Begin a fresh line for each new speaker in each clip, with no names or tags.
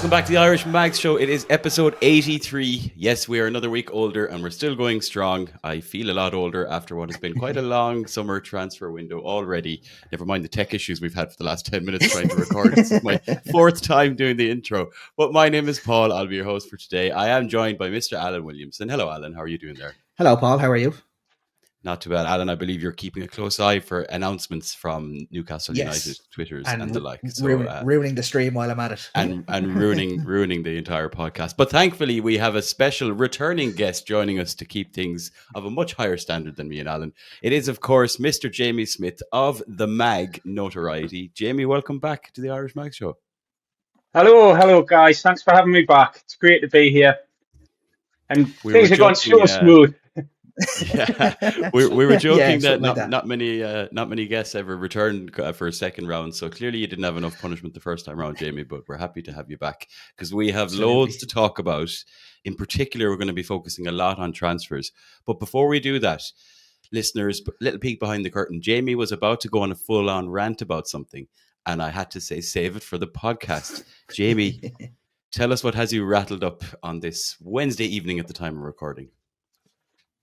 Welcome back to the Irish Mags Show. It is episode 83. Yes, we are another week older and we're still going strong. I feel a lot older after what has been quite a long summer transfer window already. Never mind the tech issues we've had for the last 10 minutes trying to record. This is my fourth time doing the intro. But my name is Paul. I'll be your host for today. I am joined by Mr. Alan Williamson. Hello, Alan. How are you doing there?
Hello, Paul. How are you?
Not too bad. Alan, I believe you're keeping a close eye for announcements from Newcastle United Twitters and the like.
So, ruining the stream while I'm at it.
And ruining the entire podcast. But thankfully, we have a special returning guest joining us to keep things of a much higher standard than me and Alan. It is, of course, Mr. Jamie Smith of the Mag notoriety. Jamie, welcome back to the Irish Mag Show.
Hello, guys. Thanks for having me back. It's great to be here. And things have gone so smooth.
Yeah, we were joking that not many guests ever returned for a second round. So clearly you didn't have enough punishment the first time round, Jamie. But we're happy to have you back because we have loads to talk about. In particular, we're going to be focusing a lot on transfers. But before we do that, listeners, little peek behind the curtain. Jamie was about to go on a full-on rant about something, and I had to say, save it for the podcast. Jamie, tell us what has you rattled up on this Wednesday evening at the time of recording.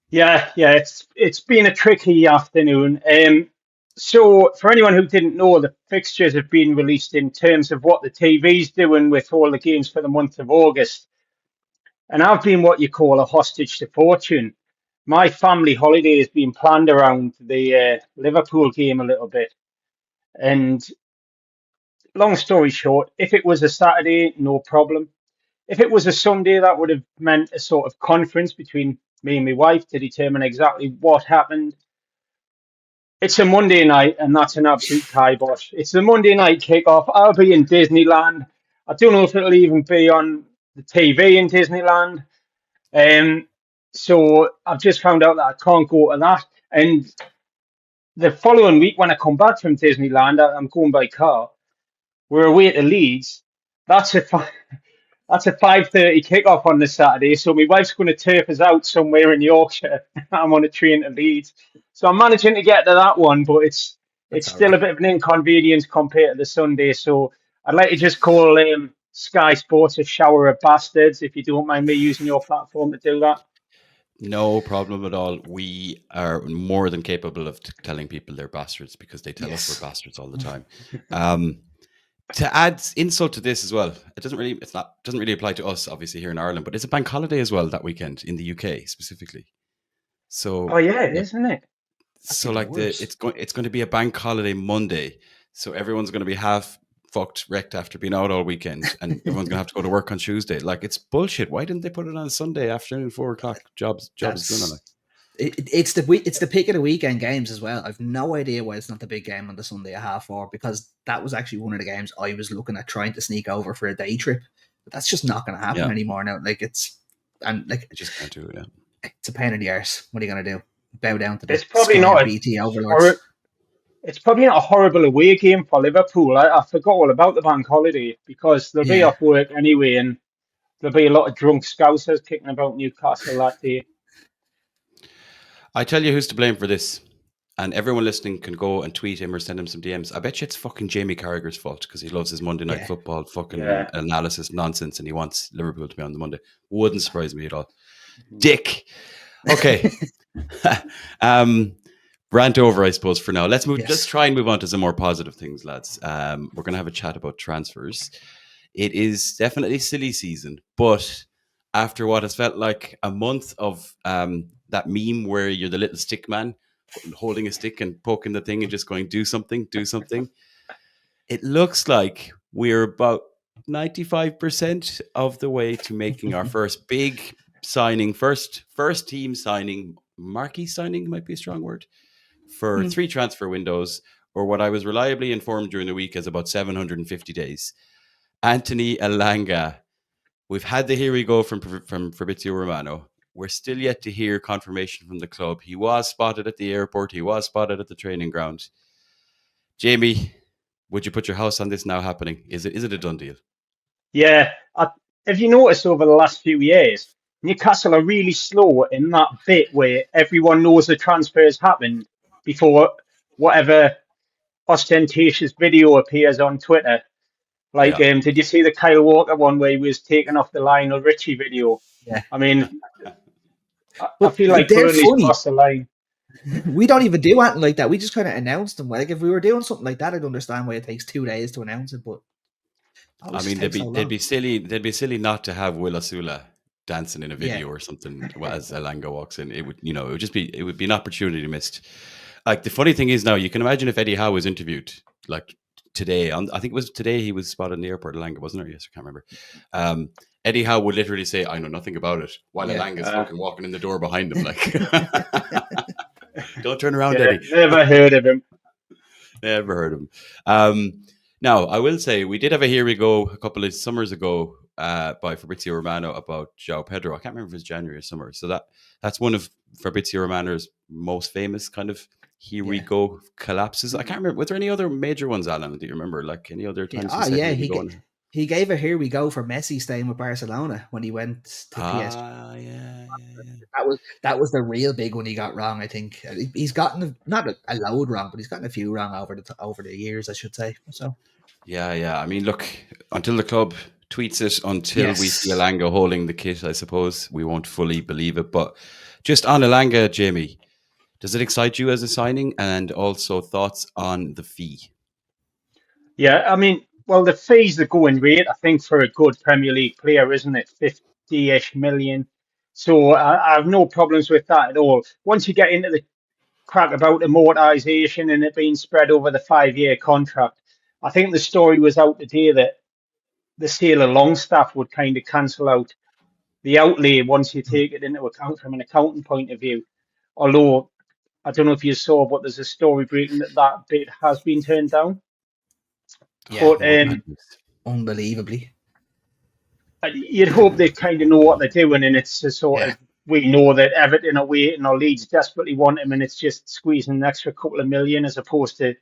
Yeah, it's been a tricky afternoon. So for anyone who didn't know, the fixtures have been released in terms of what the TV's doing with all the games for the month of August. And I've been what you call a hostage to fortune. My family holiday has been planned around the Liverpool game a little bit. And long story short, if it was a Saturday, no problem. If it was a Sunday, that would have meant a sort of conference between me and my wife to determine exactly what happened. It's a Monday night, and that's an absolute kibosh. It's the Monday night kickoff. I'll be in Disneyland. I don't know if it'll even be on the TV in Disneyland. So I've just found out that I can't go to that. And the following week, when I come back from Disneyland, I'm going by car. We're away to Leeds. That's a 5:30 kickoff on the Saturday, so my wife's going to turf us out somewhere in Yorkshire. I'm on a train to Leeds, so I'm managing to get to that one, but it's still a bit of an inconvenience compared to the Sunday. So I'd like to just call Sky Sports a shower of bastards, if you don't mind me using your platform to do that.
No problem at all. We are more than capable of telling people they're bastards because they tell us we're bastards all the time. To add insult to this as well, it doesn't really apply to us, obviously, here in Ireland, but it's a bank holiday as well that weekend in the UK specifically. So
it is, isn't it?
So it's going to be a bank holiday Monday, so everyone's going to be half wrecked after being out all weekend, and everyone's going to have to go to work on Tuesday. Like, it's bullshit. Why didn't they put it on Sunday afternoon, 4:00? Jobs done on it.
It's the pick of the weekend games as well. I've no idea why it's not the big game on the Sunday at 4:30, because that was actually one of the games I was looking at trying to sneak over for a day trip. But that's just not going to happen anymore now. Like, I
just can't do it. Yeah.
It's a pain in the arse. What are you going to do? Bow down to the
it's probably not
BT overlords.
It's probably not a horrible away game for Liverpool. I forgot all about the bank holiday because they'll be off work anyway, and there'll be a lot of drunk scousers kicking about Newcastle that day.
I tell you who's to blame for this, and everyone listening can go and tweet him or send him some DMs. I bet you it's fucking Jamie Carragher's fault because he loves his Monday night football fucking analysis nonsense, and he wants Liverpool to be on the Monday. Wouldn't surprise me at all. Dick. Okay. Rant over, I suppose, for now. Let's move. Let's try and move on to some more positive things, lads. We're going to have a chat about transfers. It is definitely silly season, but after what has felt like a month of that meme where you're the little stick man holding a stick and poking the thing and just going, do something. It looks like we're about 95% of the way to making our first big signing, first team signing, marquee signing might be a strong word, for 3 transfer windows, or what I was reliably informed during the week as about 750 days. Anthony Elanga. We've had the here we go from Fabrizio Romano. We're still yet to hear confirmation from the club. He was spotted at the airport. He was spotted at the training ground. Jamie, would you put your house on this now happening? Is it a done deal?
Yeah. Have you noticed over the last few years, Newcastle are really slow in that bit where everyone knows the transfer has happened before whatever ostentatious video appears on Twitter. Like, did you see the Kyle Walker one where he was taken off the Lionel Richie video?
Yeah.
I mean, I
But
feel like
they're
Burnley's
funny.
crossed the line.
We don't even do anything like that. We just kind of announce them. Like if we were doing something like that, I'd understand why it takes 2 days to announce it. But
I mean, they'd be silly not to have Will Osula dancing in a video or something as Elanga walks in. It would, it would be an opportunity missed. Like the funny thing is now, you can imagine if Eddie Howe was interviewed like today. I think it was today he was spotted in the airport. Elanga wasn't there? Yes, I can't remember. Eddie Howe would literally say, "I know nothing about it," while Elanga's fucking walking in the door behind him. Like, don't turn around, Eddie.
Never heard of him.
Never heard of him. Now, I will say we did have a Here We Go a couple of summers ago by Fabrizio Romano about João Pedro. I can't remember if it was January or summer. So that's one of Fabrizio Romano's most famous kind of Here We Go collapses. I can't remember. Was there any other major ones, Alan? Do you remember? Like any other times?
He gave a Here We Go for Messi staying with Barcelona when he went to PSG.
Yeah.
That was the real big one he got wrong. I think he's gotten not a load wrong, but he's gotten a few wrong over the years, I should say. So
yeah. I mean, look, until the club tweets it, until we see Elanga holding the kit, I suppose we won't fully believe it. But just on Elanga, Jamie, does it excite you as a signing? And also thoughts on the fee?
Yeah, I mean, well, the fee's the going rate, I think, for a good Premier League player, isn't it? 50-ish million. So I have no problems with that at all. Once you get into the crack about amortization and it being spread over the 5-year contract, I think the story was out today that the sale of Longstaff would kind of cancel out the outlay once you take it into account from an accounting point of view. Although, I don't know if you saw, but there's a story breaking that bit has been turned down.
Yeah, but, unbelievably.
You'd hope they kind of know what they're doing, and it's a sort of, we know that Everton are waiting or Leeds desperately want him, and it's just squeezing an extra couple of million as opposed to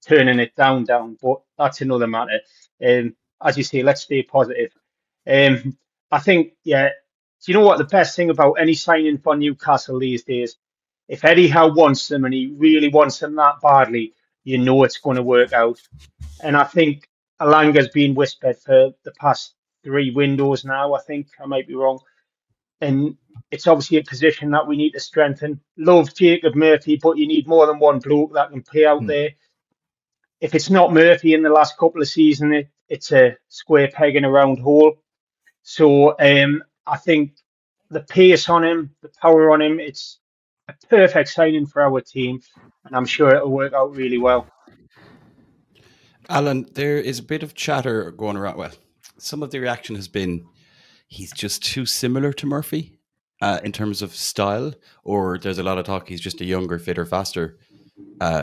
turning it down. But that's another matter. As you say, let's stay positive. I think, do you know what the best thing about any signing for Newcastle these days? If Eddie Howe wants them and he really wants them that badly, you know it's going to work out. And I think Elanga's been whispered for the past 3 windows now, I think. I might be wrong. And it's obviously a position that we need to strengthen. Love Jacob Murphy, but you need more than one bloke that can play out there. If it's not Murphy in the last couple of seasons, it's a square peg in a round hole. So I think the pace on him, the power on him, it's a perfect signing for our team. And I'm sure it'll work out really well.
Alan, there is a bit of chatter going around. Well, some of the reaction has been he's just too similar to Murphy in terms of style, or there's a lot of talk he's just a younger, fitter, faster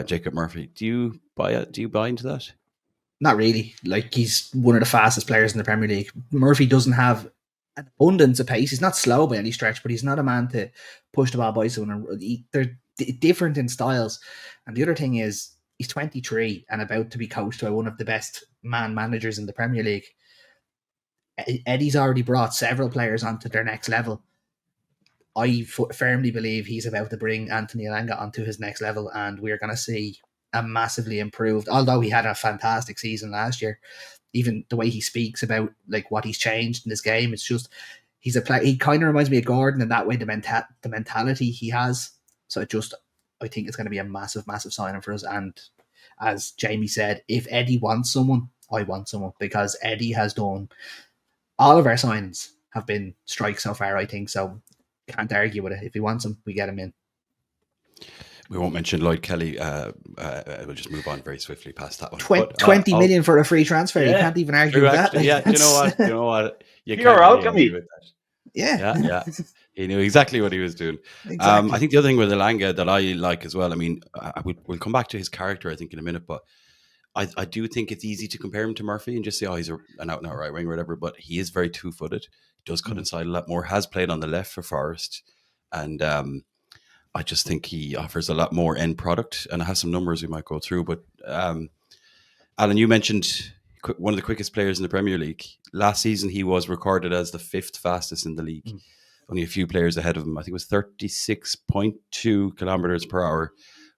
Jacob Murphy. Do you buy into that?
Not really. Like, he's one of the fastest players in the Premier League. Murphy doesn't have an abundance of pace. He's not slow by any stretch, but he's not a man to push the ball by someone. They're different in styles. And the other thing is, he's 23 and about to be coached by one of the best man managers in the Premier League. Eddie's already brought several players onto their next level. I firmly believe he's about to bring Anthony Elanga onto his next level, and we're going to see a massively improved, although he had a fantastic season last year. Even the way he speaks about like what he's changed in his game, it's just he's a player. He kind of reminds me of Gordon in that way, the mentality he has. So I think it's going to be a massive signing for us. And as Jamie said, if Eddie wants someone, I want someone, because Eddie has done all of our signings have been strikes so far, I think. So can't argue with it. If he wants him, we get him in.
We won't mention Lloyd Kelly. We'll just move on very swiftly past that one.
20 million for a free transfer. You can't even argue with that.
Yeah, you know what?
You're alchemy.
Yeah. He knew exactly what he was doing.
Exactly.
I think the other thing with Elanga that I like as well, I mean, we'll come back to his character, I think, in a minute, but I do think it's easy to compare him to Murphy and just say, he's an out-and-out right wing or whatever, but he is very two-footed. He does cut inside a lot more, has played on the left for Forest, and I just think he offers a lot more end product, and I have some numbers we might go through. But Alan, you mentioned one of the quickest players in the Premier League. Last season, he was recorded as the 5th fastest in the league. Only a few players ahead of him. I think it was 36.2 kilometers per hour,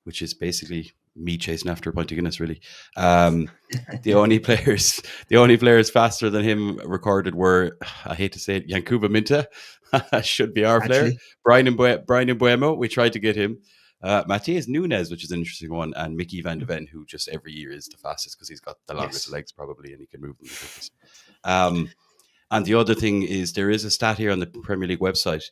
which is basically me chasing after a pint of Guinness, really. The only players faster than him recorded were, I hate to say it, Yankuba Minta should be our player. Brian Mbuemo, we tried to get him. Matheus Nunes, which is an interesting one, and Mickey van de Ven, who just every year is the fastest because he's got the longest legs probably, and he can move them. And the other thing is there is a stat here on the Premier League website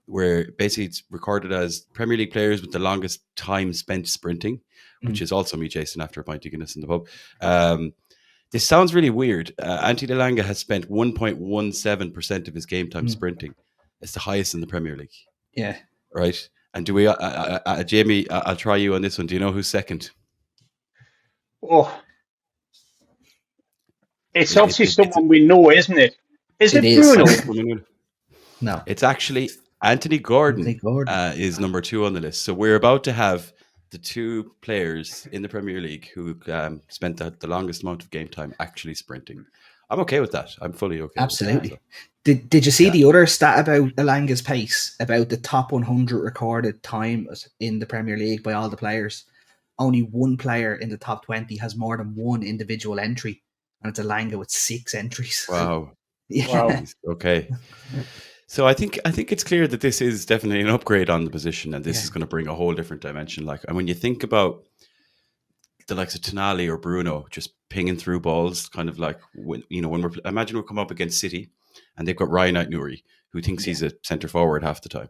where basically it's recorded as Premier League players with the longest time spent sprinting, which is also me chasing after a pint of Guinness in the pub. This sounds really weird. Anthony Elanga has spent 1.17% of his game time sprinting. It's the highest in the Premier League.
Yeah.
Right. And do we, Jamie, I'll try you on this one. Do you know who's second?
Oh, it's obviously someone we know, isn't it? Is it Bruno?
No.
It's actually Anthony Gordon. Is number 2 on the list. So we're about to have the 2 players in the Premier League who spent the longest amount of game time actually sprinting. I'm okay with that. I'm fully okay.
Absolutely.
With that, so.
Did you see the other stat about Elanga's pace, about the top 100 recorded time in the Premier League by all the players? Only one player in the top 20 has more than one individual entry, and it's Elanga with 6 entries.
Wow.
Yeah.
Wow. Okay. So I think it's clear that this is definitely an upgrade on the position, and this is going to bring a whole different dimension. Like, and when you think about the likes of Tonali or Bruno just pinging through when imagine we come up against City and they've got Ryan Aït-Nouri who thinks he's a centre forward half the time.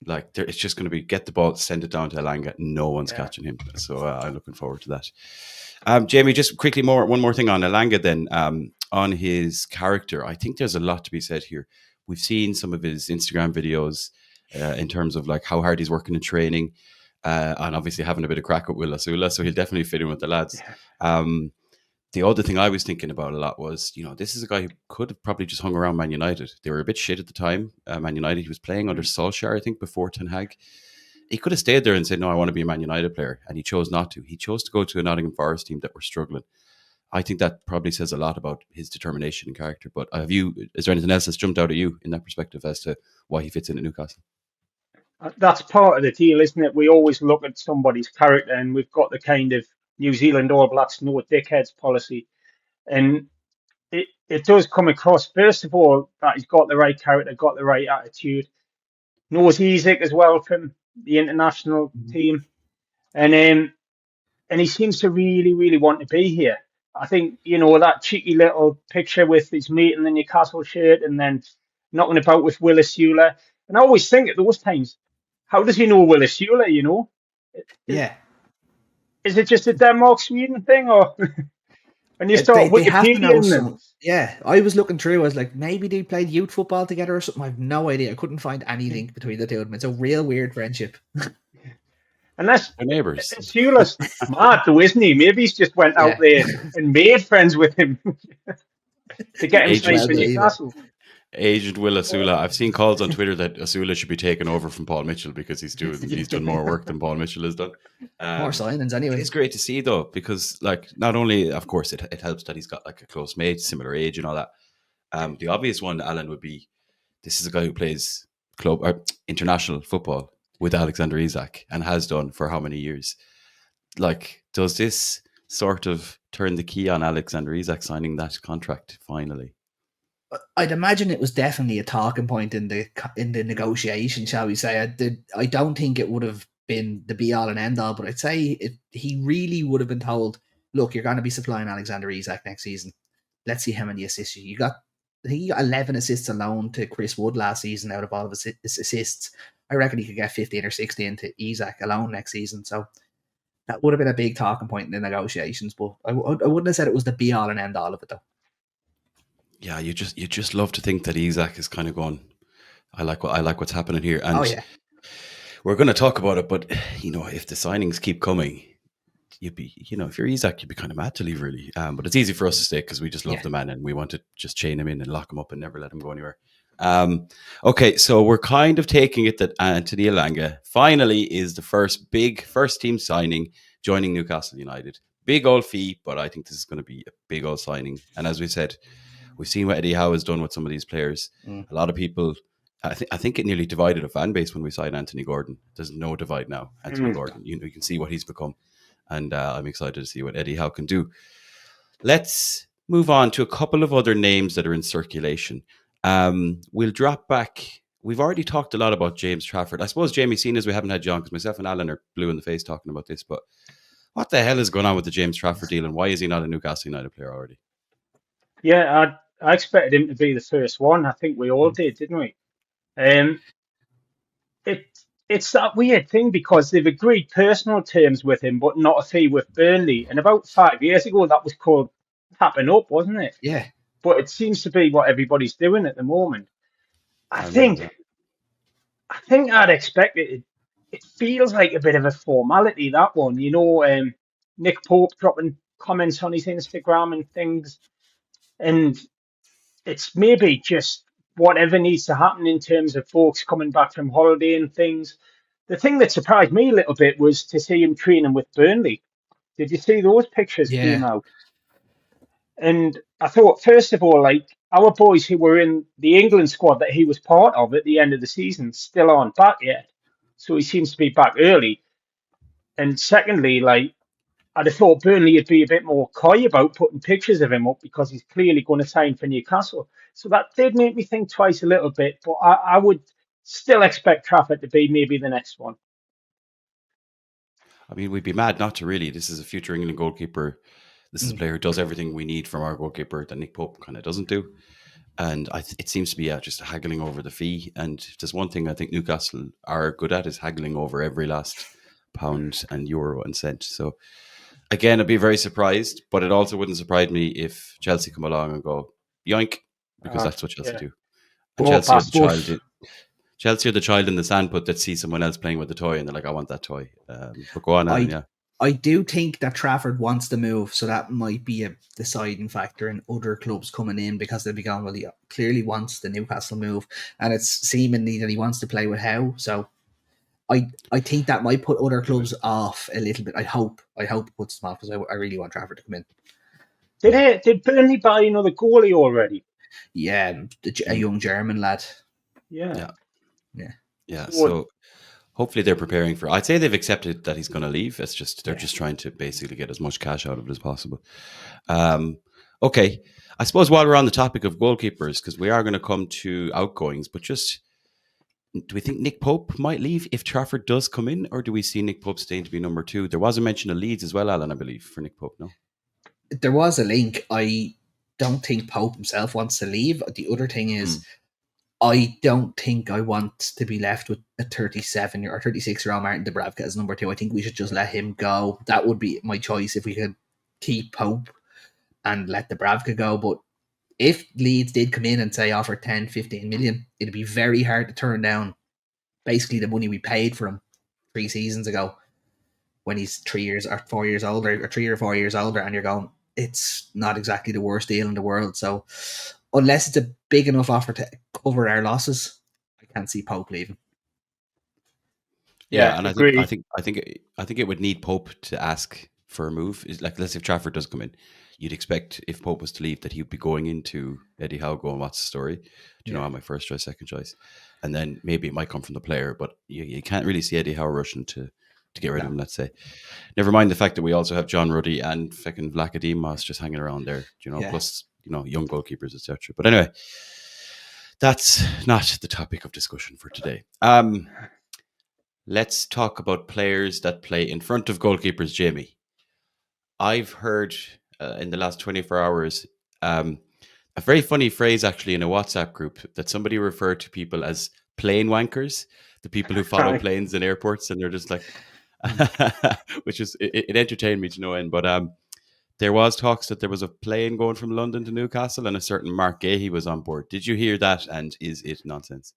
Like, it's just going to be get the ball, send it down to Elanga. No one's catching him. So I'm looking forward to that. Jamie, just quickly one more thing on Elanga then, on his character. I think there's a lot to be said here. We've seen some of his Instagram videos in terms of like how hard he's working in training, and obviously having a bit of crack with Will Asula, so he'll definitely fit in with the lads. The other thing I was thinking about a lot was, this is a guy who could have probably just hung around Man United. They were a bit shit at the time. Man United, he was playing under Solskjaer, I think, before Ten Hag. He could have stayed there and said, no, I want to be a Man United player. And he chose not to. He chose to go to a Nottingham Forest team that were struggling. I think that probably says a lot about his determination and character. But is there anything else that's jumped out at you in that perspective as to why he fits in at Newcastle?
That's part of the deal, isn't it? We always look at somebody's character, and we've got the kind of New Zealand All Blacks no dickheads policy. And it does come across, first of all, that he's got the right character, got the right attitude, knows Isaac as well from the international team. And he seems to really, really want to be here. I think, that cheeky little picture with his mate in the Newcastle shirt and then knocking about with Will Asula. And I always think at those times, how does he know Will Asula,
Yeah.
Is it just a Denmark-Sweden thing, or... And you start
they have to know some. Yeah, I was looking through. I was like, maybe they played youth football together or something. I have no idea. I couldn't find any link between the two of them. It's a real weird friendship.
Unless
neighbours.
Asula's mad though, isn't he? Maybe he's just went out there and made friends with him to get him signed for Newcastle.
Agent Will Asula. I've seen calls on Twitter that Asula should be taken over from Paul Mitchell because he's done more work than Paul Mitchell has done.
More signings anyway.
It's great to see though, because like not only, of course, it helps that he's got like a close mate, similar age and all that. The obvious one, Alan, would be this is a guy who plays club or international football with Alexander Isak and has done for how many years? Like, does this sort of turn the key on Alexander Isak signing that contract finally?
I'd imagine it was definitely a talking point in the negotiation, shall we say. I don't think it would have been the be all and end all, but I'd say he really would have been told, look, you're going to be supplying Alexander Isak next season. Let's see how many assists you got. I think he got 11 assists alone to Chris Wood last season out of all of his assists. I reckon he could get 15 or 16 to Isak alone next season. So that would have been a big talking point in the negotiations, but I wouldn't have said it was the be all and end all of it though.
Yeah, you just love to think that Isak is kind of going, I like what's happening here. And we're going to talk about it, but if the signings keep coming, you'd be, if you're Isak, you'd be kind of mad to leave really. But it's easy for us to stay because we just love the man and we want to just chain him in and lock him up and never let him go anywhere. Okay, so we're kind of taking it that Anthony Elanga finally is the first team signing joining Newcastle United. Big old fee, but I think this is going to be a big old signing. And as we said, we've seen what Eddie Howe has done with some of these players. A lot of people, I think it nearly divided a fan base when we signed Anthony Gordon. There's no divide now. Anthony Gordon, you can see what he's become. and I'm excited to see what Eddie Howe can do. Let's move on to a couple of other names that are in circulation. We'll drop back. We've already talked a lot about James Trafford. I suppose, Jamie, seeing as we haven't had John, because myself and Alan are blue in the face talking about this, but what the hell is going on with the James Trafford deal, and why is he not a Newcastle United player already?
Yeah, I expected him to be the first one. I think we all did, didn't we? It's that weird thing because they've agreed personal terms with him, but not a fee with Burnley. And about 5 years ago, that was called tapping up, wasn't it?
Yeah.
But it seems to be what everybody's doing at the moment. I think I'd expect it. It feels like a bit of a formality, that one. Nick Pope dropping comments on his Instagram and things. And it's maybe just whatever needs to happen in terms of folks coming back from holiday and things. The thing that surprised me a little bit was to see him training with Burnley. Did you see those pictures came out? And I thought, first of all, like our boys who were in the England squad that he was part of at the end of the season still aren't back yet. So he seems to be back early. And secondly, like I'd have thought Burnley would be a bit more coy about putting pictures of him up because he's clearly going to sign for Newcastle. So that did make me think twice a little bit, but I would still expect Trafford to be maybe the next one.
I mean, we'd be mad not to really. This is a future England goalkeeper. This is a player who does everything we need from our goalkeeper that Nick Pope kind of doesn't do. And it seems to be just haggling over the fee. And there's one thing I think Newcastle are good at is haggling over every last pound and euro and cent. So again, I'd be very surprised, but it also wouldn't surprise me if Chelsea come along and go, yoink, because that's what Chelsea do. And Chelsea are the child in the sandpit that sees someone else playing with the toy and they're like, I want that toy. But go on, Alan,
I do think that Trafford wants to move, so that might be a deciding factor in other clubs coming in because they'll be going, well, he clearly wants the Newcastle move, and it's seemingly that he wants to play with Howe. So I think that might put other clubs off a little bit. I hope it puts them off because I really want Trafford to come in.
Did Burnley buy another goalie already?
Yeah, a young German lad.
Yeah.
So hopefully they're preparing for. I'd say they've accepted that he's going to leave. It's just they're just trying to basically get as much cash out of it as possible. Okay, I suppose while we're on the topic of goalkeepers, because we are going to come to outgoings, but just do we think Nick Pope might leave if Trafford does come in, or do we see Nick Pope staying to be number 2? There was a mention of Leeds as well, Alan, I believe, for Nick Pope. No,
there was a link. I don't think Pope himself wants to leave. The other thing is, I don't think I want to be left with a 37 or 36-year-old Martin Dubravka as number 2. I think we should just let him go. That would be my choice if we could keep Pope and let Dubravka go. But if Leeds did come in and say offer 10, 15 million, it'd be very hard to turn down basically the money we paid for him 3 seasons ago when he's 3 years or 4 years older, or 3 or 4 years older, and you're going, it's not exactly the worst deal in the world. So unless it's a big enough offer to cover our losses, I can't see Pope leaving.
Yeah, and I think it would need Pope to ask for a move. Like, let's say if Trafford does come in, you'd expect if Pope was to leave that he'd be going into Eddie Howe going, what's the story? Do you know, I'm my first choice, second choice? And then maybe it might come from the player, but you can't really see Eddie Howe rushing to get rid of him, let's say. Never mind the fact that we also have John Ruddy and fucking Vlachodimos just hanging around there, plus, young goalkeepers, etc. But anyway, that's not the topic of discussion for today. Let's talk about players that play in front of goalkeepers, Jamie. I've heard in the last 24 hours a very funny phrase actually in a WhatsApp group that somebody referred to people as plane wankers, the people who follow planes in airports, and they're just like, which is, it entertained me to no end. But there was talks that there was a plane going from London to Newcastle and a certain Mark Gahey was on board. Did you hear that? And is it nonsense?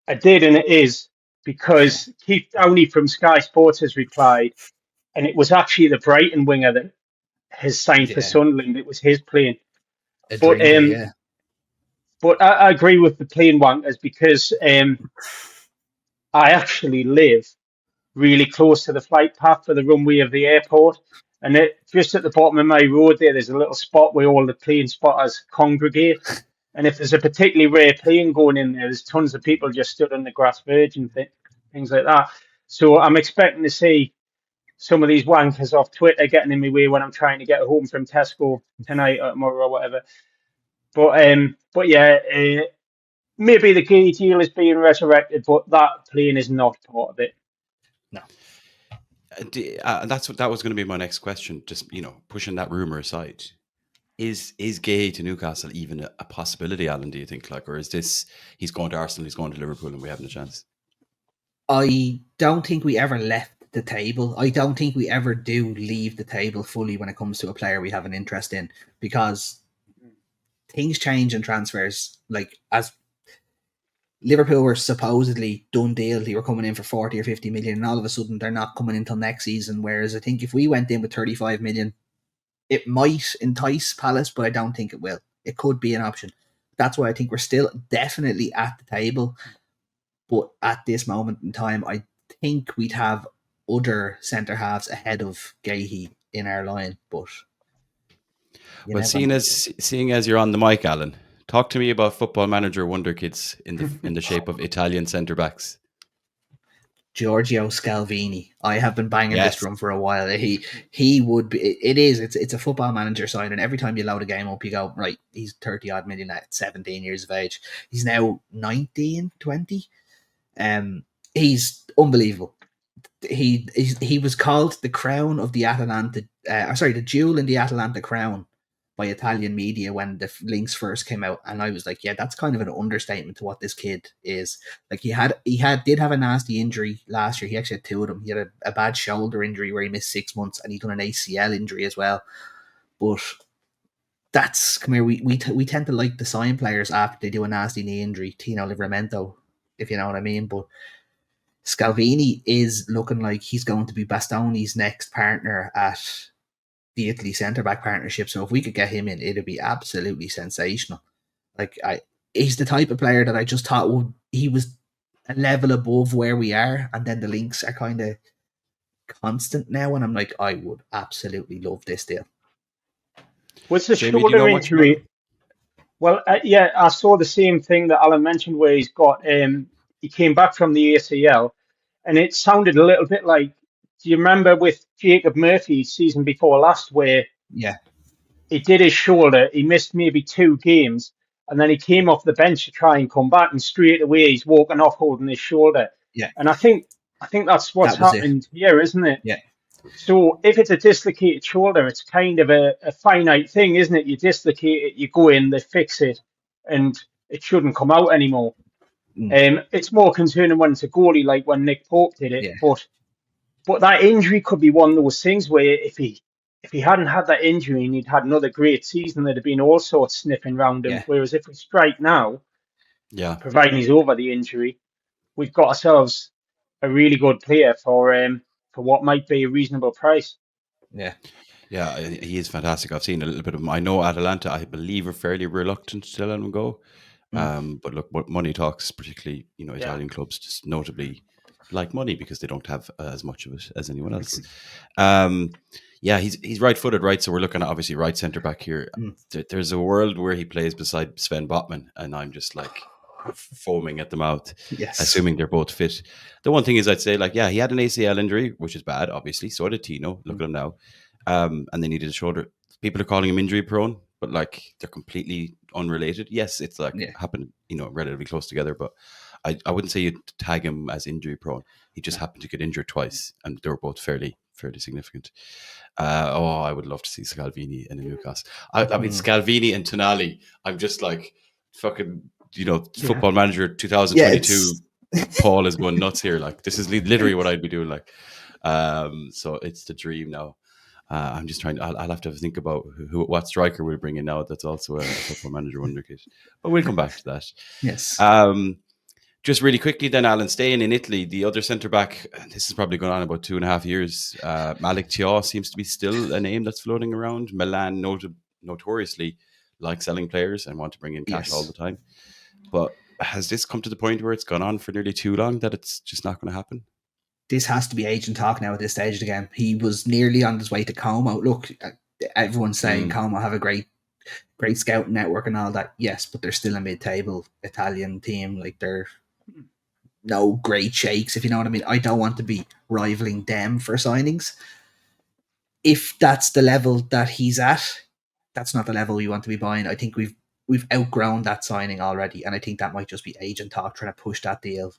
I did, and it is, because Keith Downey from Sky Sports has replied, and it was actually the Brighton winger that has signed for Sunderland. It was his plane. But I agree with the plane wankers because I actually live really close to the flight path for the runway of the airport. And just at the bottom of my road there's a little spot where all the plane spotters congregate. And if there's a particularly rare plane going in there's tons of people just stood on the grass verge and things like that. So I'm expecting to see some of these wankers off Twitter getting in my way when I'm trying to get home from Tesco tonight or tomorrow or whatever. But yeah, maybe the key deal is being resurrected, but that plane is not part of it.
No.
That was going to be my next question. Just pushing that rumor aside, is Gay to Newcastle even a possibility, Alan? Do you think, or is this he's going to Arsenal, he's going to Liverpool, and we haven't a chance?
I don't think we ever left the table. I don't think we ever do leave the table fully when it comes to a player we have an interest in, because things change in transfers. Like, as Liverpool were supposedly done deal, they were coming in for 40 or 50 million, and all of a sudden they're not coming in until next season. Whereas I think if we went in with 35 million, it might entice Palace, but I don't think it will. It could be an option. That's why I think we're still definitely at the table. But at this moment in time, I think we'd have other centre halves ahead of Gahey in our line. But
well, seeing as you're on the mic, Alan, talk to me about Football Manager wonder kids in the shape of Italian centre backs.
Giorgio Scalvini. I have been banging this drum for a while. He would be. It's a Football Manager sign, and every time you load a game up, you go, right, he's 30 odd million at 17 years of age. He's now 19, 20. He's unbelievable. He was called the crown of the Atalanta. The jewel in the Atalanta crown by Italian media when the links first came out, and I was like, yeah, that's kind of an understatement to what this kid is. Like, he did have a nasty injury last year. He actually had two of them. He had a bad shoulder injury where he missed 6 months, and he done an ACL injury as well. But we tend to like to sign players after they do a nasty knee injury. Tino Livramento, if you know what I mean. But Scalvini is looking like he's going to be Bastoni's next partner at the Italy centre-back partnership. So if we could get him in, it'd be absolutely sensational. He's the type of player that I just thought he was a level above where we are, and then the links are kind of constant now, and I'm like, I would absolutely love this deal.
What's the shoulder injury? Well, yeah, I saw the same thing that Alan mentioned, where he's got he came back from the ACL, and it sounded a little bit like, do you remember with Jacob Murphy season before last, where he did his shoulder, he missed maybe 2 games, and then he came off the bench to try and come back, and straight away he's walking off holding his shoulder.
Yeah.
And I think that's what's happened here, isn't it?
Yeah.
So if it's a dislocated shoulder, it's kind of a finite thing, isn't it? You dislocate it, you go in, they fix it, and it shouldn't come out anymore. It's more concerning when it's a goalie, like when Nick Pope did it. Yeah. But that injury could be one of those things where if he hadn't had that injury and he'd had another great season, there'd have been all sorts sniffing around him. Yeah. Whereas if we strike now, providing he's over the injury, we've got ourselves a really good player for what might be a reasonable price.
Yeah.
Yeah, he is fantastic. I've seen a little bit of him. I know Atalanta, I believe, are fairly reluctant to let him go. But look, money talks, particularly, Italian clubs just notably like money because they don't have as much of it as anyone else. He's right-footed, right? So we're looking at obviously right centre back here. There's a world where he plays beside Sven Botman, and I'm just like foaming at the mouth, assuming they're both fit. The one thing is, I'd say, he had an ACL injury, which is bad, obviously. So did Tino. Look at him now. And they needed a shoulder. People are calling him injury prone, but they're completely unrelated. Yes, it's happened, relatively close together, but I wouldn't say you'd tag him as injury prone. He just happened to get injured twice, and they were both fairly significant. I would love to see Scalvini in Newcastle. I mean, Scalvini and Tonali. I'm just like fucking, Football Manager 2022. Paul is going nuts here. This is literally what I'd be doing. So it's the dream now. I'm just trying. I'll have to think about what striker we'll bring in now. That's also a Football Manager wonder kid. But we'll come back to that.
Yes.
Just really quickly, then, Alan, staying in Italy, the other centre back. This is probably going on about 2.5 years. Malik Thiaw seems to be still a name that's floating around. Milan notoriously like selling players and want to bring in cash all the time. But has this come to the point where it's gone on for nearly too long that it's just not going to happen?
This has to be agent talk now at this stage again. He was nearly on his way to Como. Look, everyone's saying Como have a great scouting network and all that. Yes, but they're still a mid-table Italian team. They're no great shakes, if you know what I mean. I don't want to be rivaling them for signings. If that's the level that he's at, that's not the level we want to be buying. I think we've outgrown that signing already, and I think that might just be agent talk trying to push that deal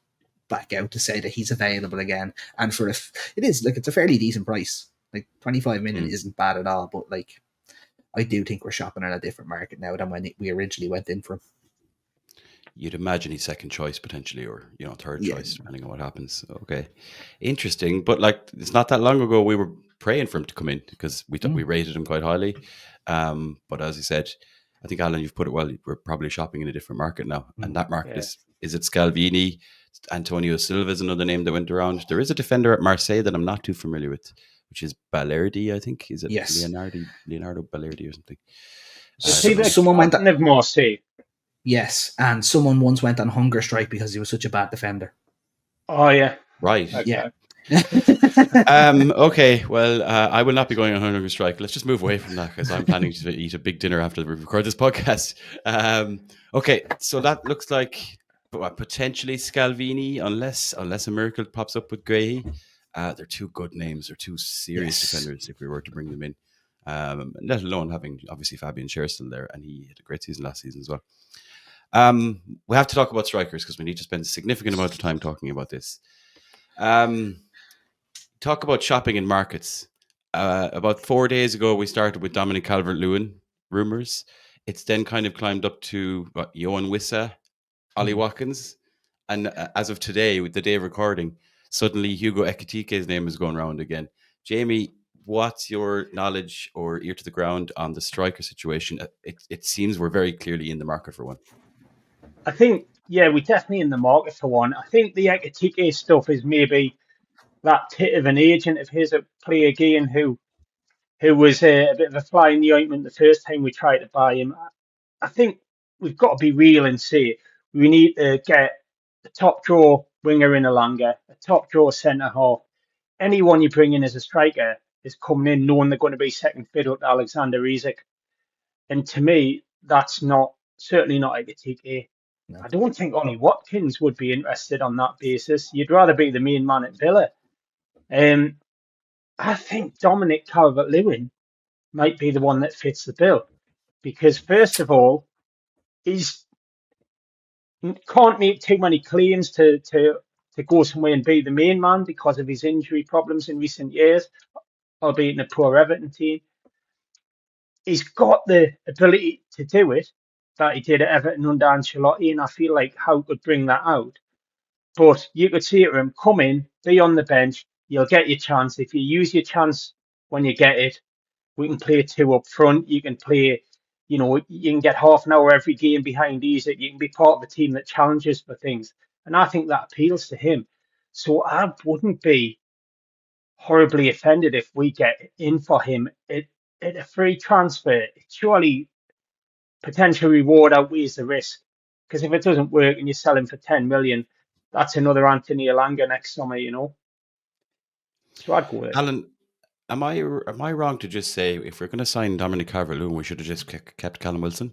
back out to say that he's available again. And for it's a fairly decent price. Like 25 million isn't bad at all, but like I do think we're shopping in a different market now than when we originally went in for him.
You'd imagine he's second choice potentially, or third choice, depending on what happens. Okay, interesting. But like, it's not that long ago we were praying for him to come in because we thought we rated him quite highly. But as you said, I think, Alan, you've put it well. We're probably shopping in a different market now, and that market is it Scalvini? Antonio Silva is another name that went around. There is a defender at Marseille that I'm not too familiar with, which is Balerdi, I think. Is it Leonardo Balerdi or something?
Someone went on Marseille.
Yes, and someone once went on hunger strike because he was such a bad defender.
Oh yeah,
right.
Okay.
Yeah. Okay. Well, I will not be going on hunger strike. Let's just move away from that because I'm planning to eat a big dinner after we record this podcast. Okay, so that looks like potentially Scalvini, unless a miracle pops up with Gray. They're two good names. They're two serious defenders if we were to bring them in. Let alone having obviously Fabian Schär still there, and he had a great season last season as well. We have to talk about strikers because we need to spend a significant amount of time talking about this. Talk about shopping in markets. About 4 days ago, we started with Dominic Calvert-Lewin rumours. It's then kind of climbed up to Johan Wissa, Ollie Watkins, and as of today, with the day of recording, suddenly Hugo Ekitike's name is going around again. Jamie, what's your knowledge or ear to the ground on the striker situation? It seems we're very clearly in the market for one.
I think, we're definitely in the market for one. I think the Ekitike stuff is maybe that tit of an agent of his at Play Again who was a bit of a fly in the ointment the first time we tried to buy him. I think we've got to be real and say we need to get a top draw winger in Elanga, a top draw centre half. Anyone you bring in as a striker is coming in knowing they're going to be second fiddle to Alexander Isak. And to me, that's certainly not Ekitike. No. I don't think Ollie Watkins would be interested on that basis. You'd rather be the main man at Villa. I think Dominic Calvert-Lewin might be the one that fits the bill because, first of all, he can't make too many claims to go somewhere and be the main man because of his injury problems in recent years, albeit in a poor Everton team. He's got the ability to do it that he did at Everton under Ancelotti, and I feel like Howe could bring that out. But you could see it to him, come in, be on the bench, you'll get your chance. If you use your chance when you get it, we can play two up front. You can play, you can get half an hour every game behind Isak. You can be part of a team that challenges for things. And I think that appeals to him. So I wouldn't be horribly offended if we get in for him at a free transfer. Surely potential reward outweighs the risk. Because if it doesn't work and you sell him for 10 million, that's another Anthony Elanga next summer, So I'd go with it.
Alan, am I wrong to just say if we're going to sign Dominic Calvert-Lewin, we should have just kept Callum Wilson?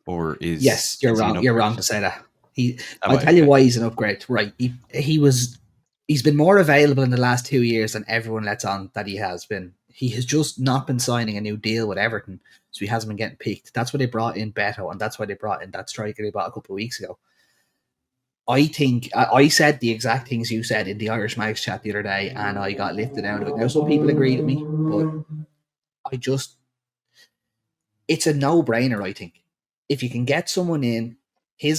Or
yes, you're wrong. You're wrong to say that. I'll tell you why he's an upgrade. Right, he's been more available in the last 2 years than everyone lets on that he has been. He has just not been signing a new deal with Everton, so he hasn't been getting picked. That's why they brought in Beto, and that's why they brought in that striker they bought a couple of weeks ago. I think I said the exact things you said in the Irish Mags chat the other day, and I got lifted out of it. Now, some people agreed with me, but it's a no-brainer, I think. If you can get someone in, he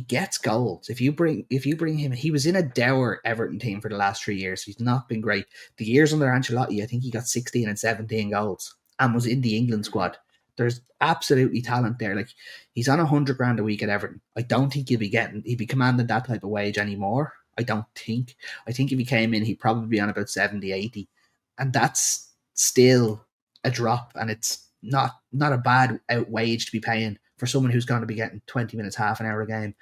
gets goals. If you bring him, he was in a dour Everton team for the last 3 years. He's not been great. The years under Ancelotti, I think he got 16 and 17 goals and was in the England squad. There's absolutely talent there. Like, he's on $100,000 a week at Everton. I don't think he'd be commanding that type of wage anymore. I don't think. I think if he came in, he'd probably be on about 70, 80. And that's still a drop, and it's not a bad wage to be paying for someone who's going to be getting 20 minutes, half an hour a game.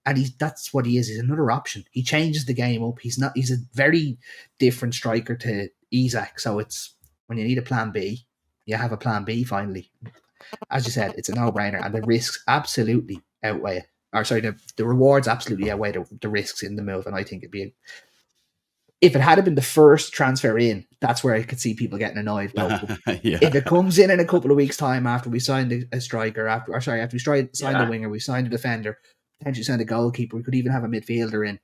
And that's what he is. He's another option. He changes the game up. He's a very different striker to Isak. So it's when you need a plan B, you have a plan B finally. As you said, it's a no-brainer, and the risks absolutely outweigh it. the rewards absolutely outweigh the risks in the move, and I think if it had been the first transfer in, that's where I could see people getting annoyed. If it comes in a couple of weeks' time after we signed a striker, after we signed a winger, we signed a defender, potentially signed a goalkeeper, we could even have a midfielder in,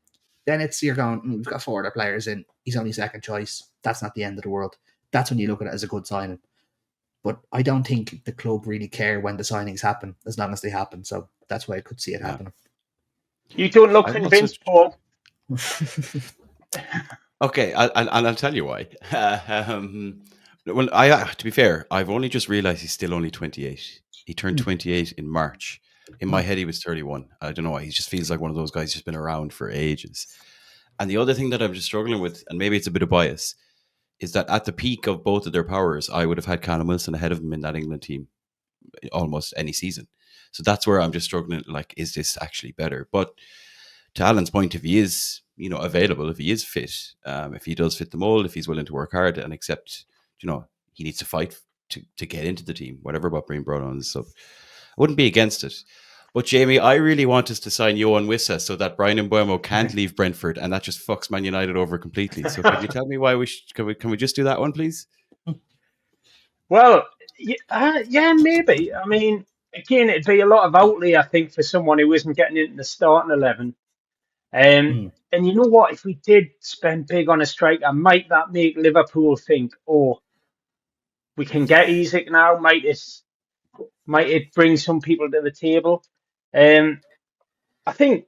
then you're going, we've got 4 other players in, he's only second choice. That's not the end of the world. That's when you look at it as a good signing. But I don't think the club really care when the signings happen, as long as they happen. So that's why I could see it happening.
You don't look convinced, Paul.
Okay, I'll tell you why. Well, to be fair, I've only just realised he's still only 28. He turned 28 in March. In my head, he was 31. I don't know why. He just feels like one of those guys who's been around for ages. And the other thing that I'm just struggling with, and maybe it's a bit of bias, is that at the peak of both of their powers, I would have had Callum Wilson ahead of him in that England team almost any season. So that's where I'm just struggling. Like, is this actually better? But to Alan's point, if he is, available, if he is fit, if he does fit the mold, if he's willing to work hard and accept, he needs to fight to get into the team, whatever about being brought on and stuff, I wouldn't be against it. But Jamie, I really want us to sign Johan Wissa so that Brian Mbeumo can't leave Brentford, and that just fucks Man United over completely. So can you tell me why can we just do that one, please?
Well, yeah, maybe. I mean, again, it'd be a lot of outlay, I think, for someone who isn't getting into the starting 11. And you know what? If we did spend big on a striker, might that make Liverpool think, oh, we can get Isak now? Might it bring some people to the table? I think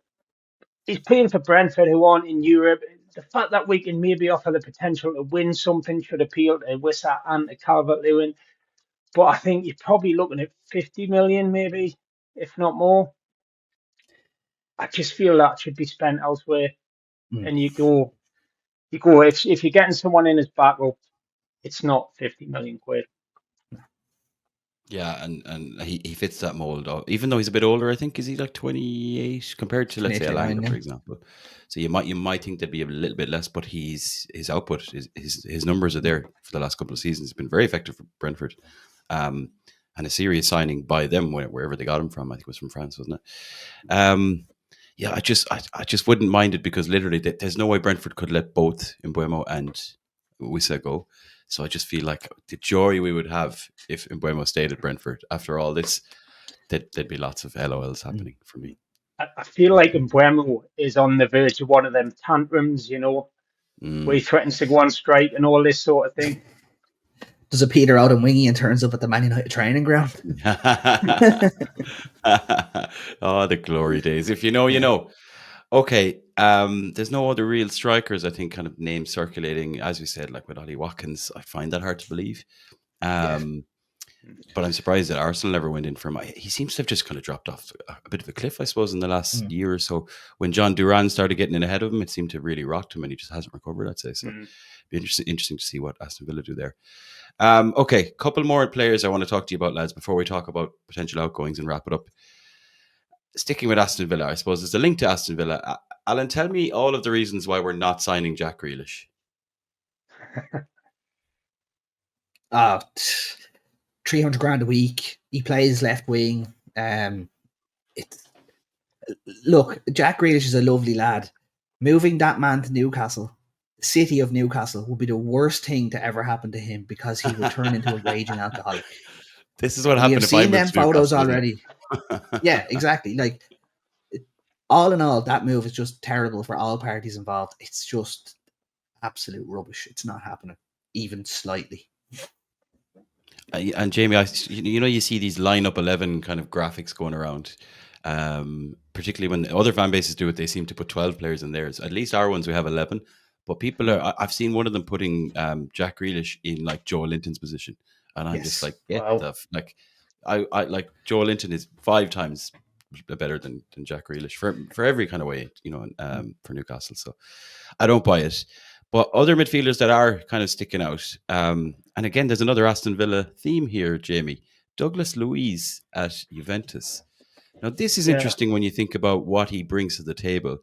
he's playing for Brentford, who aren't in Europe. The fact that we can maybe offer the potential to win something should appeal to Wissa and to Calvert-Lewin. But I think you're probably looking at 50 million, maybe, if not more. I just feel that should be spent elsewhere. And you go. If you're getting someone in as backup, it's not 50 million quid.
Yeah, and he fits that mold. Even though he's a bit older, I think, is he like 28 compared to, let's say, Elanga, for example. So you might think there'd be a little bit less, but his output, his numbers are there for the last couple of seasons. He's been very effective for Brentford, and a serious signing by them wherever they got him from. I think it was from France, wasn't it? Yeah, I just wouldn't mind it, because literally there's no way Brentford could let both Mbeumo and Wissa go. So I just feel like the joy we would have if Mbeumo stayed at Brentford after all this, there'd be lots of LOLs happening for me.
I feel like Mbeumo is on the verge of one of them tantrums, where he threatens to go on strike and all this sort of thing.
Does a Peter out and wingy and turns up at the Man United training ground?
Oh, the glory days. If you know, you know. Okay, there's no other real strikers, I think, kind of names circulating. As we said, like with Ollie Watkins, I find that hard to believe. But I'm surprised that Arsenal never went in for him. He seems to have just kind of dropped off a bit of a cliff, I suppose, in the last year or so. When John Duran started getting in ahead of him, it seemed to have really rocked him, and he just hasn't recovered, I'd say. So it'd be interesting to see what Aston Villa do there. Okay, couple more players I want to talk to you about, lads, before we talk about potential outgoings and wrap it up. Sticking with Aston Villa, I suppose there's a link to Aston Villa. Alan, tell me all of the reasons why we're not signing Jack Grealish.
300 grand a week. He plays left wing. Look, Jack Grealish is a lovely lad. Moving that man to Newcastle, the city of Newcastle, would be the worst thing to ever happen to him, because he would turn into a raging alcoholic.
This is what happened.
You've seen them photos already. Yeah, exactly. Like, all in all, that move is just terrible for all parties involved. It's just absolute rubbish. It's not happening, even slightly.
And Jamie, you see these lineup 11 kind of graphics going around, particularly when other fan bases do it. They seem to put 12 players in theirs. At least our ones, we have 11. But people I've seen one of them putting Jack Grealish in like Joe Linton's position, and I'm just like, I like Joe Linton is 5 times better than Jack Grealish for every kind of way, for Newcastle. So I don't buy it. But other midfielders that are kind of sticking out, and again, there's another Aston Villa theme here, Jamie. Douglas Luiz at Juventus. Now, this is interesting when you think about what he brings to the table,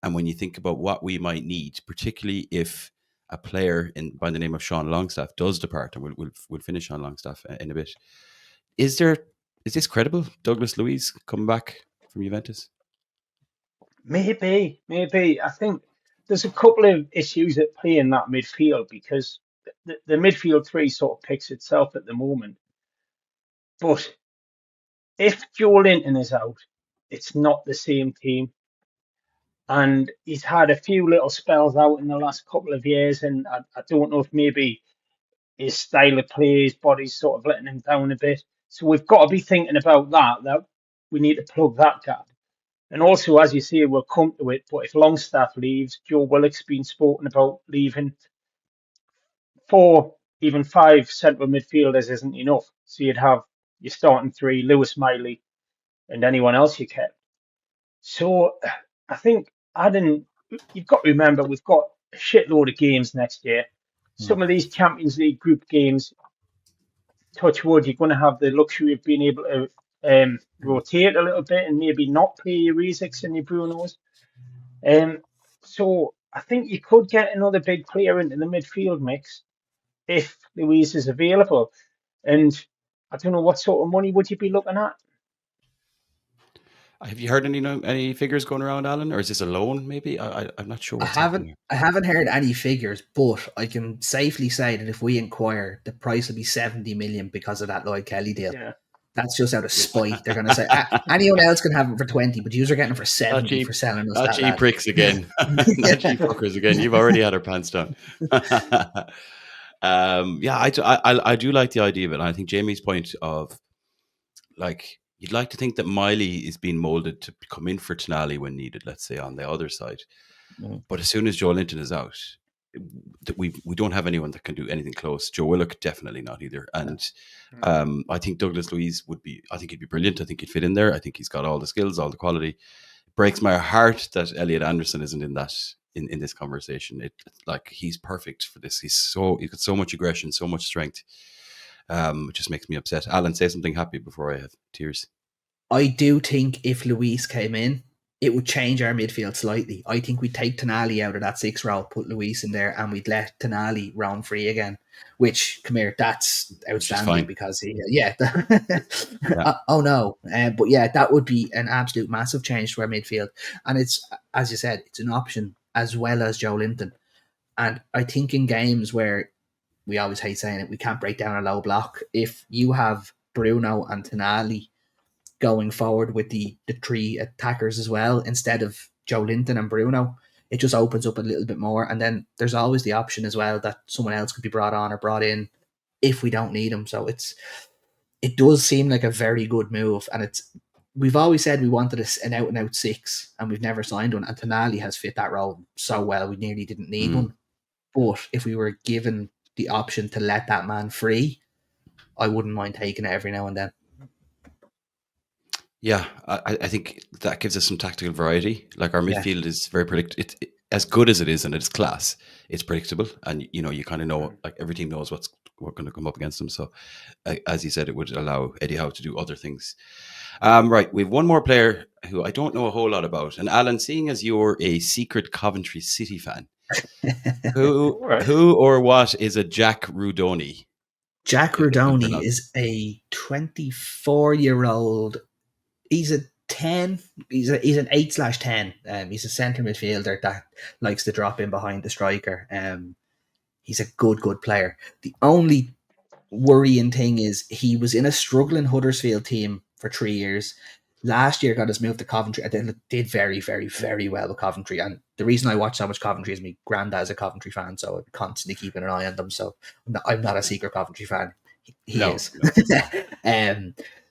and when you think about what we might need, particularly if a player by the name of Sean Longstaff does depart, and we'll finish on Longstaff in a bit. Is this credible, Douglas Luiz coming back from Juventus?
Maybe. I think there's a couple of issues at play in that midfield because the midfield three sort of picks itself at the moment. But if Joe Linton is out, it's not the same team. And he's had a few little spells out in the last couple of years, and I don't know if maybe his style of play, his body's sort of letting him down a bit. So we've got to be thinking about that we need to plug that gap. And also, as you say, we'll come to it, but if Longstaff leaves, Joe Willock's been spoken about leaving. 4, even 5 central midfielders isn't enough. So you'd have your starting 3, Lewis Miley, and anyone else you kept. So I think you've got to remember, we've got a shitload of games next year. Some of these Champions League group games, touch wood, you're going to have the luxury of being able to rotate a little bit and maybe not play your Riesiks and your Brunos. So I think you could get another big player into the midfield mix if Luiz is available. And I don't know, what sort of money would you be looking at?
Have you heard any figures going around, Alan, or is this a loan? Maybe I'm not sure.
I haven't heard any figures, but I can safely say that if we inquire, the price will be 70 million because of that Lloyd Kelly deal.
Yeah.
That's just out of spite. They're going to say anyone else can have it for 20, but you're getting it for 70 for selling us.
Not cheap pricks again. Not cheap fuckers again. You've already had our pants down. I do like the idea of it. And I think Jamie's point of, like, you'd like to think that Miley is being molded to come in for Tonali when needed, let's say, on the other side. But as soon as Joe Linton is out, we don't have anyone that can do anything close. Joe Willock, definitely not either. And I think Douglas Luiz he'd be brilliant. I think he'd fit in there. I think he's got all the skills, all the quality. It breaks my heart that Elliot Anderson isn't in that in this conversation. He's perfect for this. He's got so much aggression, so much strength. It just makes me upset. Alan, say something happy before I have tears.
I do think if Luiz came in, it would change our midfield slightly. I think we'd take Tonali out of that 6 role, put Luiz in there, and we'd let Tonali roam free again. Which, come here, that's outstanding because oh no. But yeah, that would be an absolute massive change to our midfield. And it's, as you said, it's an option as well as Joe Linton. And I think in games where, we always hate saying it, we can't break down a low block. If you have Bruno and Tonali going forward with the 3 attackers as well, instead of Joe Linton and Bruno, it just opens up a little bit more. And then there's always the option as well that someone else could be brought on or brought in if we don't need them. So it does seem like a very good move. And we've always said we wanted an out-and-out 6, and we've never signed one. And Tonali has fit that role so well, we nearly didn't need one. But if we were given the option to let that man free, I wouldn't mind taking it every now and then.
Yeah, I think that gives us some tactical variety. Like, our midfield is very predictable. As good as it is, and it's class, it's predictable, and you kind of know, like, every team knows what's going to come up against them. So, as you said, it would allow Eddie Howe to do other things. Right, we have one more player who I don't know a whole lot about, and Alan, seeing as you're a secret Coventry City fan, who or what is a Jack Rudoni?
Jack Rudoni is a 24-year-old. He's a 10. He's an 8/10. He's a centre midfielder that likes to drop in behind the striker. He's a good player. The only worrying thing is he was in a struggling Huddersfield team for 3 years. Last year got his move to Coventry and then did very, very, very well with Coventry. And the reason I watch so much Coventry is my granddad's a Coventry fan, so I'm constantly keeping an eye on them. So I'm not a secret Coventry fan. He is.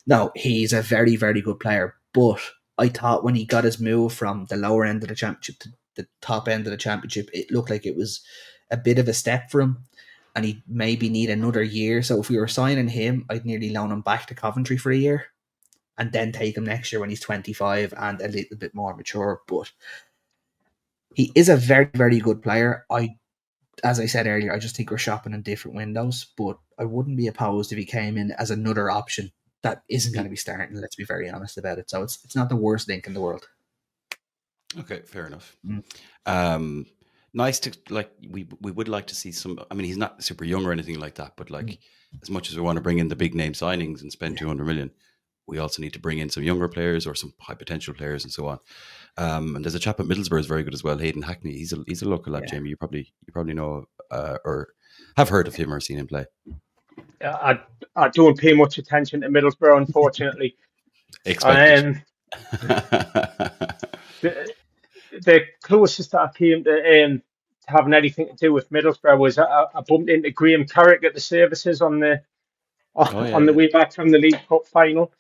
No, he's a very, very good player. But I thought when he got his move from the lower end of the championship to the top end of the championship, it looked like it was a bit of a step for him. And he'd maybe need another year. So if we were signing him, I'd nearly loan him back to Coventry for a year and then take him next year when he's 25 and a little bit more mature. But he is a very, very good player. As I said earlier, I just think we're shopping in different windows, but I wouldn't be opposed if he came in as another option that isn't going to be starting. Let's be very honest about it. So it's not the worst link in the world.
Okay, fair enough. Nice to, like, we would like to see some. I mean, he's not super young or anything like that, but like, as much as we want to bring in the big name signings and spend 200 million, we also need to bring in some younger players or some high potential players and so on. And there's a chap at Middlesbrough is very good as well, Hayden Hackney. He's a local lad, Jamie. You probably know or have heard of him or seen him play.
I don't pay much attention to Middlesbrough, unfortunately.
Expected.
The closest that I came to having anything to do with Middlesbrough was I bumped into Graham Carrick at the services on the way back from the League Cup final,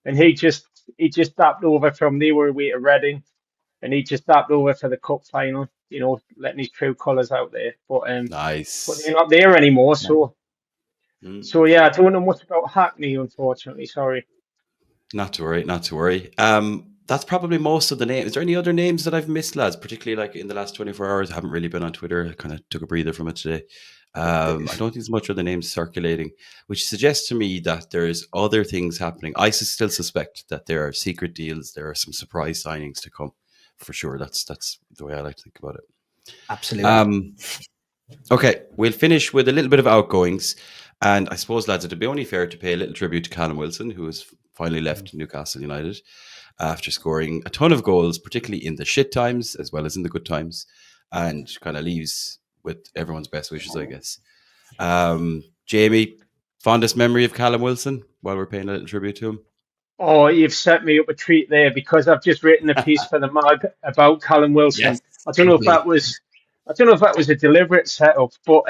and he just dapped over from they were away to Reading, and he just dapped over for the cup final. You know, letting his true colours out there. But
nice.
But they're not there anymore, so. So yeah, I don't know much about Hackney, unfortunately. Sorry.
Not to worry. That's probably most of the names. Is there any other names that I've missed, lads? Particularly like in the last 24 hours, I haven't really been on Twitter. I kind of took a breather from it today. I don't think there's much other names circulating, which suggests to me that there's other things happening. I still suspect that there are secret deals. There are some surprise signings to come, for sure. That's the way I like to think about it.
Absolutely.
Okay, we'll finish with a little bit of outgoings. And I suppose, lads, it'd be only fair to pay a little tribute to Callum Wilson, who has finally left Newcastle United after scoring a ton of goals, particularly in the shit times as well as in the good times, and kind of leaves with everyone's best wishes, I guess. Jamie, fondest memory of Callum Wilson while we're paying a little tribute to him?
Oh, you've set me up a treat there, because I've just written a piece for the mag about Callum Wilson. Yes, I don't know if that was a deliberate setup, but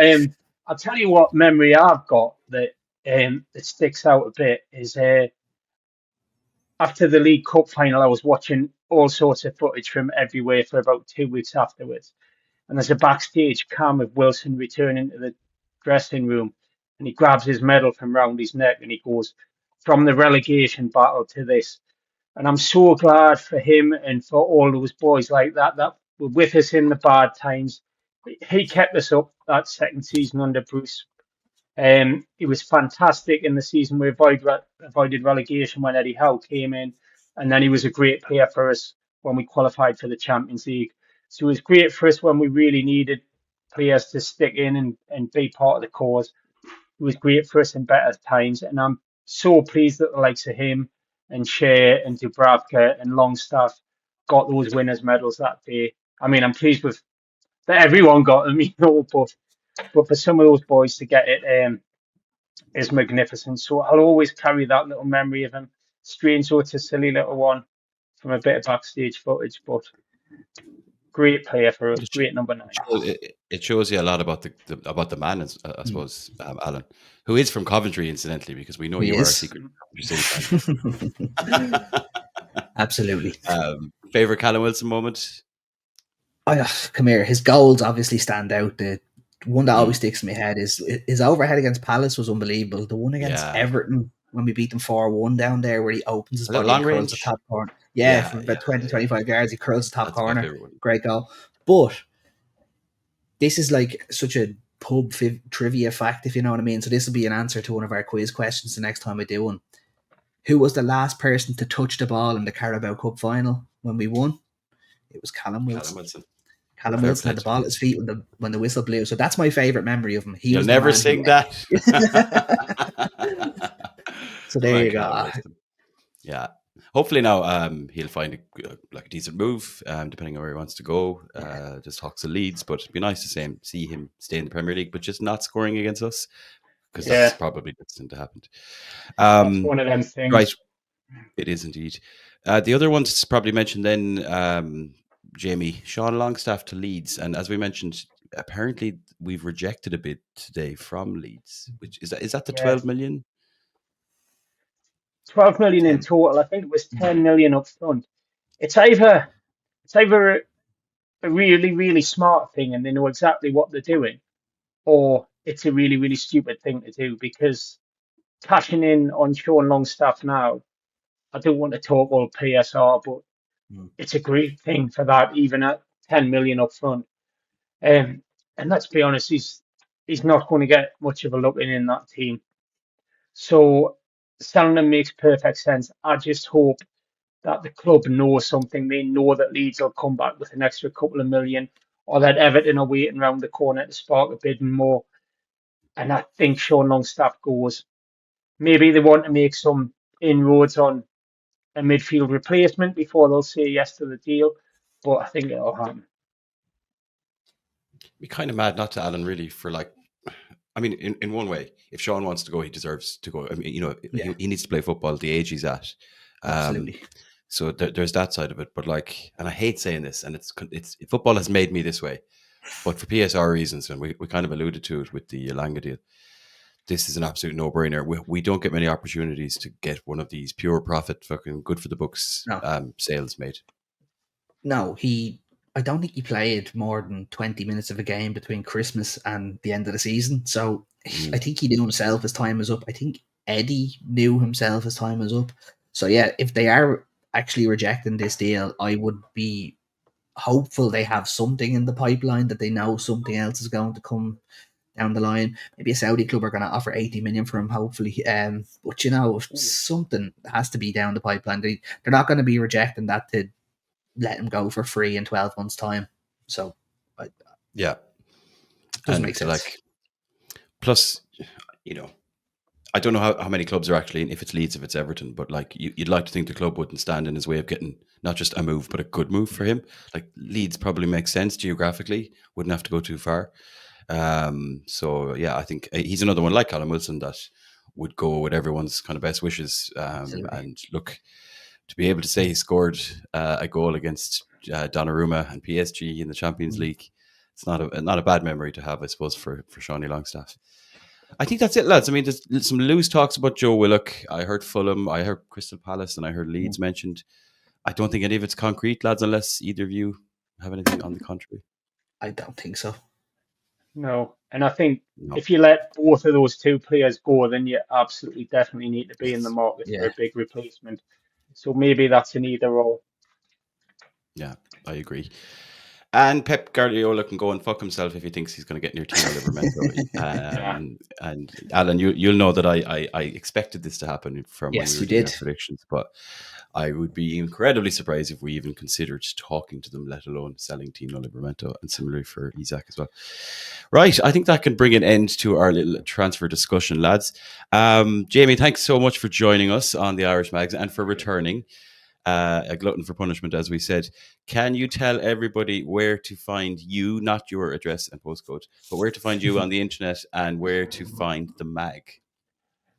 I'll tell you what memory I've got that sticks out a bit is after the League Cup final, I was watching all sorts of footage from everywhere for about 2 weeks afterwards. And there's a backstage cam of Wilson returning to the dressing room, and he grabs his medal from round his neck and he goes, "From the relegation battle to this." And I'm so glad for him and for all those boys like that were with us in the bad times. He kept us up that second season under Bruce. He was fantastic in the season we avoided relegation when Eddie Howe came in, and then he was a great player for us when we qualified for the Champions League. So it was great for us when we really needed players to stick in and be part of the cause. It was great for us in better times, and I'm so pleased that the likes of him and Shea and Dubravka and Longstaff got those winners' medals that day. I mean, I'm pleased with that everyone got them, but for some of those boys to get it is magnificent. So I'll always carry that little memory of him. Strange, so it's a silly little one from a bit of backstage footage, but great player for us, great number 9.
It shows you a lot about the man, I suppose, Alan, who is from Coventry, incidentally, because we know you are a secret Coventry City fan.
Absolutely.
Favorite Callum Wilson moment?
Come here. His goals obviously stand out. The one that always sticks in my head is his overhead against Palace was unbelievable. The one against Everton when we beat them 4-1 down there, where he opens his body and curls the top corner. From about 20-25 yards, he curls the top corner. Great goal. But this is like such a pub trivia fact, if you know what I mean. So this will be an answer to one of our quiz questions the next time I do one. Who was the last person to touch the ball in the Carabao Cup final when we won? It was Callum Wilson. Callum Wilson had the ball at his feet when the whistle blew. So that's my favourite memory of him.
You'll never sing that.
So there you go.
Yeah. Hopefully now he'll find a decent move, depending on where he wants to go. Just Hawks and Leeds, but it'd be nice to see him stay in the Premier League, but just not scoring against us, because that's probably destined to happen.
That's one of them things.
Right. It is indeed. The other one to probably mention then, Jamie, Sean Longstaff to Leeds, and as we mentioned, apparently we've rejected a bid today from Leeds. Which is that the 12 million?
12 million in total. I think it was 10 million up front. It's either a really, really smart thing and they know exactly what they're doing, or it's a really, really stupid thing to do, because cashing in on Sean Longstaff now, I don't want to talk all PSR, but it's a great thing for that, even at 10 million up front. And let's be honest, he's not going to get much of a look in that team. So selling him makes perfect sense. I just hope that the club knows something. They know that Leeds will come back with an extra couple of million, or that Everton are waiting around the corner to spark a bid more. And I think Sean Longstaff goes. Maybe they want to make some inroads on a midfield replacement before they'll say yes to the deal. But I think it'll happen.
Be kind of mad not to Alan, really, for like, I mean, in one way, if Sean wants to go, he deserves to go. I mean, he needs to play football at the age he's at.
Absolutely.
So there's that side of it. But like, and I hate saying this, and it's football has made me this way. But for PSR reasons, and we kind of alluded to it with the Elanga deal, this is an absolute no-brainer. We don't get many opportunities to get one of these pure profit, fucking good for the books sales made.
No, I don't think he played more than 20 minutes of a game between Christmas and the end of the season. So I think he knew himself his time was up. I think Eddie knew himself his time was up. So yeah, if they are actually rejecting this deal, I would be hopeful they have something in the pipeline, that they know something else is going to come down the line. Maybe a Saudi club are going to offer 80 million for him, hopefully. But something has to be down the pipeline. They're not going to be rejecting that to let him go for free in 12 months' time. So,
yeah,
doesn't make sense.
Like, plus, I don't know how many clubs are actually, if it's Leeds, if it's Everton, but like you'd like to think the club wouldn't stand in his way of getting not just a move, but a good move for him. Like Leeds probably makes sense geographically, wouldn't have to go too far. So yeah, I think he's another one like Callum Wilson that would go with everyone's kind of best wishes. And look, to be able to say he scored a goal against Donnarumma and PSG in the Champions League, it's not a bad memory to have, I suppose, for Shawnee Longstaff. I think that's it, lads. I mean, there's some loose talks about Joe Willock. I heard Fulham, I heard Crystal Palace, and I heard Leeds mentioned. I don't think any of it's concrete, lads, unless either of you have anything on the contrary.
I don't think so.
No. And I think if you let both of those two players go, then you absolutely definitely need to be in the market for a big replacement. So maybe that's an either or.
Yeah, I agree. And Pep Guardiola can go and fuck himself if he thinks he's going to get near Tino Livramento. And Alan, you'll know that I expected this to happen from when we were doing our predictions, but I would be incredibly surprised if we even considered talking to them, let alone selling Tino Livramento, and similarly for Isak as well. Right, I think that can bring an end to our little transfer discussion, lads. Jamie, thanks so much for joining us on the Irish Mags and for returning. A glutton for punishment, as we said. Can you tell everybody where to find you, not your address and postcode, but where to find you on the internet and where to find the mag?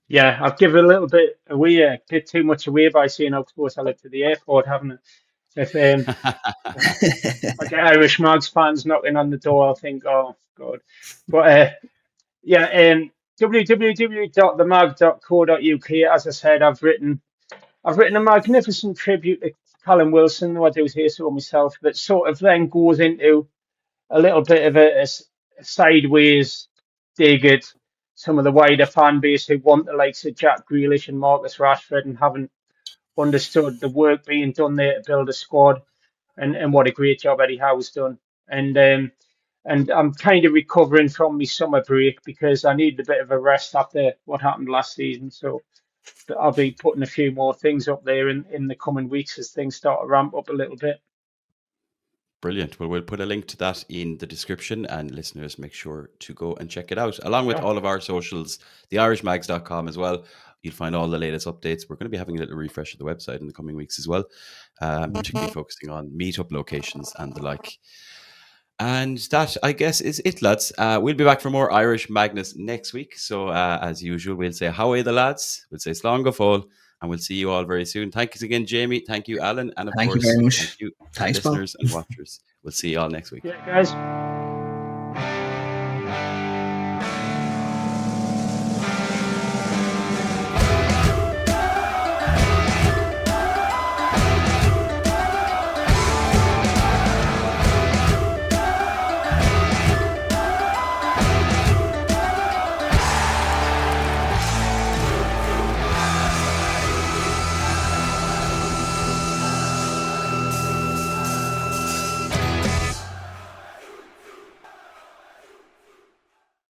Yeah, I've given a little bit away, a bit too much away by saying how close I live to the airport, haven't I? If I get Irish Mags fans knocking on the door, I'll think, oh, God. But www.themag.co.uk. As I said, I've written a magnificent tribute to Callum Wilson, though I do say so myself, that sort of then goes into a little bit of a sideways dig at some of the wider fan base who want the likes of Jack Grealish and Marcus Rashford and haven't understood the work being done there to build a squad and what a great job Eddie Howe's done. And I'm kind of recovering from my summer break because I needed a bit of a rest after what happened last season. So I'll be putting a few more things up there in the coming weeks as things start to ramp up a little bit.
Brilliant. Well, we'll put a link to that in the description, and listeners, make sure to go and check it out, along with all of our socials, theirishmags.com as well. You'll find all the latest updates. We're going to be having a little refresh of the website in the coming weeks as well, particularly focusing on meetup locations and the like. And that, I guess, is it, lads. We'll be back for more Irish Magnus next week. So, as usual, we'll say, how are the lads? We'll say, slán go fóill, and we'll see you all very soon. Thank you again, Jamie. Thank you, Alan. And of course,
you very much.
Thank you,
Thanks,
listeners and watchers. We'll see you all next week.
Yeah, guys.